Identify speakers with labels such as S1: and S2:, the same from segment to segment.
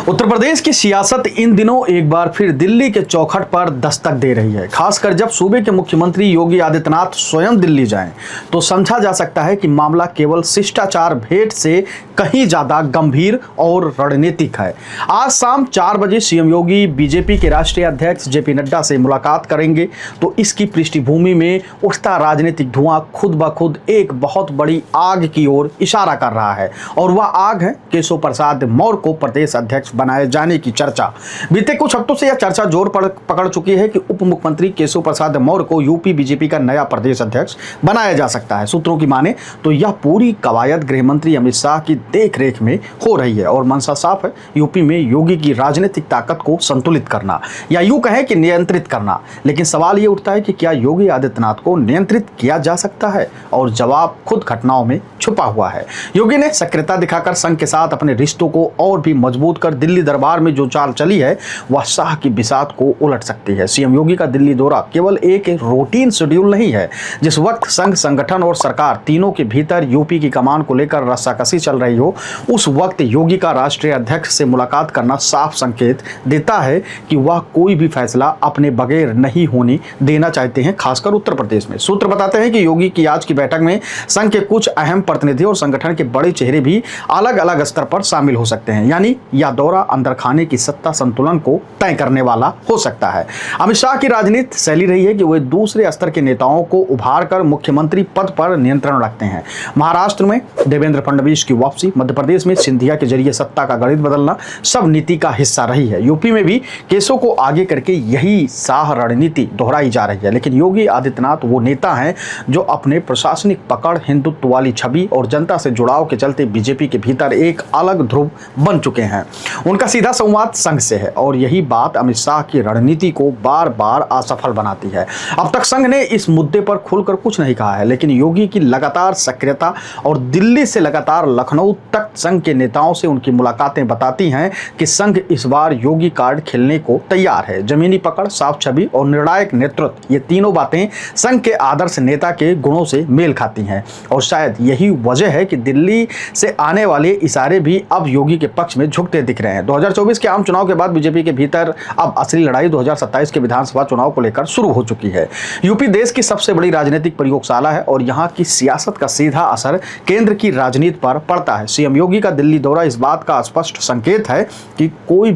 S1: उत्तर प्रदेश की सियासत इन दिनों एक बार फिर दिल्ली के चौखट पर दस्तक दे रही है। खासकर जब सूबे के मुख्यमंत्री योगी आदित्यनाथ स्वयं दिल्ली जाएं, तो समझा जा सकता है कि मामला केवल शिष्टाचार भेंट से कहीं ज्यादा गंभीर और रणनीतिक है। आज शाम 4 बजे सीएम योगी बीजेपी के राष्ट्रीय अध्यक्ष जेपी नड्डा से मुलाकात करेंगे, तो इसकी पृष्ठभूमि में उठता राजनीतिक धुआं खुद ब खुद एक बहुत बड़ी आग की ओर इशारा कर रहा है, और वह आग है केशव प्रसाद मौर्य को प्रदेश अध्यक्ष बनाए जाने की चर्चा। बीते कुछ हफ्तों से यह चर्चा जोर पकड़ चुकी है कि उप मुख्यमंत्री केशव प्रसाद मौर्य को यूपी बीजेपी का नया प्रदेश अध्यक्ष बनाया जा सकता है। सूत्रों की माने तो यह पूरी कवायद गृह मंत्री अमित शाह की देखरेख में हो रही है, और मंशा साफ है, यूपी में योगी की राजनीतिक ताकत को संतुलित करना, या यूं कहें कि नियंत्रित करना। लेकिन सवाल यह उठता है कि क्या योगी आदित्यनाथ को नियंत्रित किया जा सकता है, और जवाब खुद घटनाओं में छुपा हुआ है। योगी ने सक्रियता दिखाकर संघ के साथ अपने रिश्तों को और भी मजबूत कर दिल्ली दरबार में जो चाल चली है, वह शाह की बिसात को उलट सकती है। सीएम योगी का दिल्ली दौरा केवल एक रूटीन शेड्यूल नहीं है। जिस वक्त संघ, संगठन और सरकार तीनों के भीतर यूपी की कमान को लेकर रस्साकसी चल रही हो, उस वक्त योगी का राष्ट्रीय अध्यक्ष से मुलाकात करना साफ संकेत देता है कि वह कोई भी फैसला अपने बगैर नहीं होने देना चाहते हैं, खासकर उत्तर प्रदेश में। सूत्र बताते हैं कि योगी की आज की बैठक में संघ के कुछ अहम प्रतिनिधि और संगठन के बड़े चेहरे भी अलग अलग स्तर पर शामिल हो सकते हैं। यानी यह दौरा अंदर खाने की सत्ता संतुलन को तय करने वाला हो सकता है। अमित शाह की राजनीति शैली रही है कि वे दूसरे स्तर के नेताओं को उभार कर मुख्यमंत्री पद पर नियंत्रण रखते हैं। महाराष्ट्र में देवेंद्र फडणवीस की वापसी, मध्य प्रदेश में सिंधिया के जरिए सत्ता का गणित बदलना सब नीति का हिस्सा रही है। यूपी में भी केसों को आगे करके यही शाह रणनीति दोहराई जा रही है। लेकिन योगी आदित्यनाथ वो नेता हैं जो अपने प्रशासनिक पकड़, हिंदुत्व वाली छवि और जनता से जुड़ाव के चलते बीजेपी के भीतर एक अलग ध्रुव बन चुके हैं। उनका सीधा संवाद संघ से है, और यही बात अमित शाह की रणनीति को बार बार असफल बनाती है। अब तक संघ ने इस मुद्दे पर खुलकर कुछ नहीं कहा है, लेकिन योगी की लगातार सक्रियता और दिल्ली से लगातार लखनऊ तक संघ के नेताओं से उनकी मुलाकातें बताती हैं कि संघ इस बार योगी कार्ड खेलने को तैयार है। जमीनी पकड़, साफ छवि और निर्णायक नेतृत्व, ये तीनों बातें संघ के आदर्श नेता के गुणों से मेल खाती हैं, और शायद यही वजह है कि दिल्ली से आने वाले इशारे भी अब योगी के पक्ष में झुकते दिख रहे हैं। 2024 के आम चुनाव के बाद बीजेपी के भीतर अब असली लड़ाई 2027 के विधानसभा चुनाव को लेकर शुरू हो चुकी है। यूपी देश की सबसे बड़ी राजनीतिक प्रयोगशाला है, और यहाँ की सियासत का सीधा असर केंद्र की राजनीति पर पड़ता है। सीएम योगी का दिल्ली दौरा इस बात का स्पष्ट संकेत है कि कोई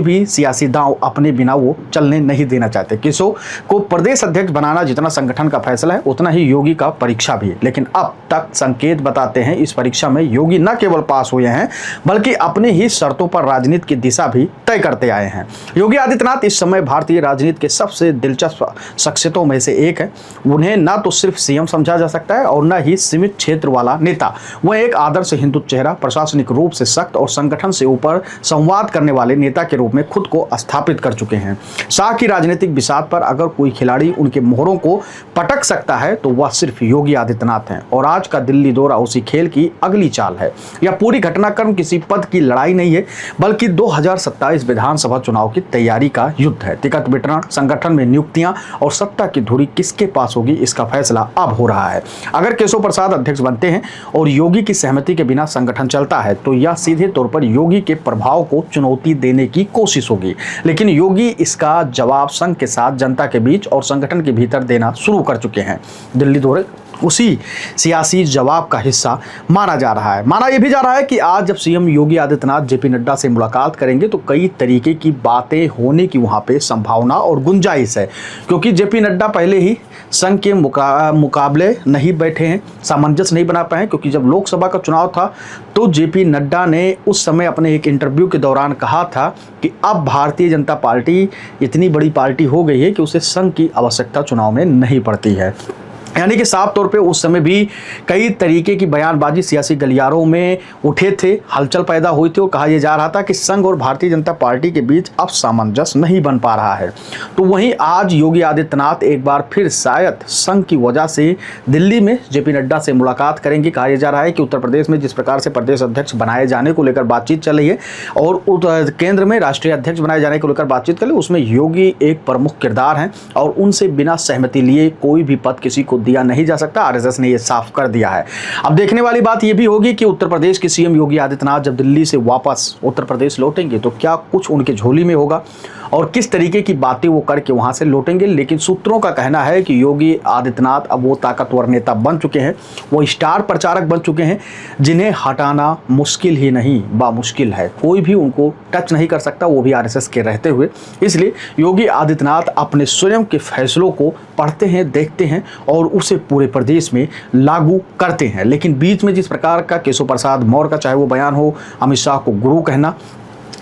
S1: भी सियासी दांव अपने बिना वो चलने नहीं देना चाहते। केशव को प्रदेश अध्यक्ष बनाना जितना संगठन का फैसला है, उतना ही योगी का परीक्षा भी है। लेकिन अब तक संकेत बताते हैं इस परीक्षा में योगी न केवल पास हुए हैं, बल्कि अपने ही शर्तों पर राजनीति की दिशा भी तय करते आए हैं। योगी आदित्यनाथ इस समय भारतीय राजनीति के सबसे दिलचस्प शख्सियतों में से एक है। उन्हें न तो सिर्फ सीएम समझा जा सकता है और न ही सीमित क्षेत्र वाला नेता। वह एक आदर्श हिंदुत्व चेहरा, प्रशासनिक रूप से सख्त और संगठन से ऊपर संवाद करने वाले नेता के रूप में खुद को स्थापित कर चुके हैं। शाह की राजनीतिक बिसात पर अगर कोई खिलाड़ी उनके मोहरों को पटक सकता है, तो वह सिर्फ योगी आदित्यनाथ हैं, और आज का दिल्ली दौरा उसी खेल की अगली चाल है। यह पूरी घटनाक्रम किसी पद की लड़ाई नहीं है, बल्कि 2027 विधानसभा चुनाव की तैयारी का युद्ध है। टिकट वितरण, संगठन में नियुक्तियां और सत्ता की धुरी किसके पास होगी, इसका फैसला अब हो रहा है। अगर केशव प्रसाद अध्यक्ष बनते हैं और योगी की सहमति के बिना संगठन चलता है, तो यह सीधे तौर पर योगी के प्रभाव को चुनौती देने की कोशिश होगी। लेकिन योगी इसका जवाब संघ के साथ, जनता के बीच और संगठन के भीतर देना शुरू कर चुके हैं। दिल्ली दौरे उसी सियासी जवाब का हिस्सा माना जा रहा है। माना यह भी जा रहा है कि आज जब सीएम योगी आदित्यनाथ जेपी नड्डा से मुलाकात करेंगे, तो कई तरीके की बातें होने की वहां पे संभावना और गुंजाइश है, क्योंकि जेपी नड्डा पहले ही संघ के मुकाबले नहीं बैठे हैं, सामंजस्य नहीं बना पाए। क्योंकि जब लोकसभा का चुनाव था, तो जेपी नड्डा ने उस समय अपने एक इंटरव्यू के दौरान कहा था कि अब भारतीय जनता पार्टी इतनी बड़ी पार्टी हो गई है कि उसे संघ की आवश्यकता चुनाव में नहीं पड़ती है। यानी कि साफ तौर पे उस समय भी कई तरीके की बयानबाजी सियासी गलियारों में उठे थे, हलचल पैदा हुई थी, और कहा यह जा रहा था कि संघ और भारतीय जनता पार्टी के बीच अब सामंजस्य नहीं बन पा रहा है। तो वहीं आज योगी आदित्यनाथ एक बार फिर शायद संघ की वजह से दिल्ली में जेपी नड्डा से मुलाकात करेंगे। कहा यह जा रहा है कि उत्तर प्रदेश में जिस प्रकार से प्रदेश अध्यक्ष बनाए जाने को लेकर बातचीत चल रही है, और केंद्र में राष्ट्रीय अध्यक्ष बनाए जाने को लेकर बातचीत चल रही है, उसमें योगी एक प्रमुख किरदार हैं, और उनसे बिना सहमति लिए कोई भी पद किसी को दिया नहीं जा सकता। आरएसएस ने ये साफ कर दिया है। अब देखने वाली बात यह भी होगी कि उत्तर प्रदेश के सीएम योगी आदित्यनाथ जब दिल्ली से वापस उत्तर प्रदेश लौटेंगे तो क्या कुछ उनके झोली में होगा और किस तरीके की बातें वो करके वहां से लौटेंगे। लेकिन सूत्रों का कहना है कि योगी आदित्यनाथ अब वो ताकतवर नेता बन चुके हैं, वो स्टार प्रचारक बन चुके हैं जिन्हें हटाना मुश्किल ही नहीं बामुश्किल है। कोई भी उनको टच नहीं कर सकता, वो भी आरएसएस के रहते हुए। इसलिए योगी आदित्यनाथ अपने स्वयं के फैसलों को पढ़ते हैं, देखते हैं और उसे पूरे प्रदेश में लागू करते हैं। लेकिन बीच में जिस प्रकार का केशव प्रसाद मौर्य का चाहे वो बयान हो, अमित शाह को गुरु कहना,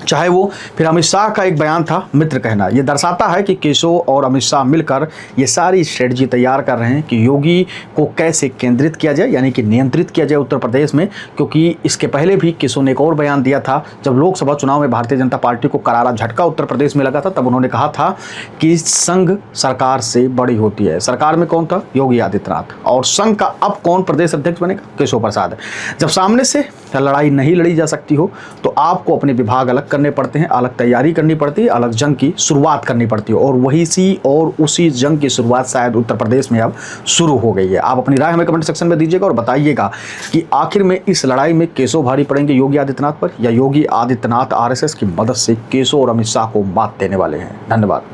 S1: चाहे वो फिर अमित शाह का एक बयान था मित्र कहना, ये दर्शाता है कि केशव और अमित शाह मिलकर ये सारी स्ट्रेटजी तैयार कर रहे हैं कि योगी को कैसे केंद्रित किया जाए, यानी कि नियंत्रित किया जाए उत्तर प्रदेश में। क्योंकि इसके पहले भी केशव ने एक और बयान दिया था जब लोकसभा चुनाव में भारतीय जनता पार्टी को करारा झटका उत्तर प्रदेश में लगा था, तब उन्होंने कहा था कि संघ सरकार से बड़ी होती है। सरकार में कौन था? योगी आदित्यनाथ। और संघ का अब कौन प्रदेश अध्यक्ष बनेगा? केशव प्रसाद। जब सामने से लड़ाई नहीं लड़ी जा सकती हो तो आपको अपने विभाग अलग करने पड़ते हैं, अलग तैयारी करनी पड़ती है, अलग जंग की शुरुआत करनी पड़ती है। और उसी जंग की शुरुआत शायद उत्तर प्रदेश में अब शुरू हो गई है। आप अपनी राय हमें कमेंट सेक्शन में दीजिएगा और बताइएगा कि आखिर में इस लड़ाई में केशव भारी पड़ेंगे योगी आदित्यनाथ पर या योगी आदित्यनाथ आरएसएस की मदद से केशव और अमित शाह को मात देने वाले हैं। धन्यवाद।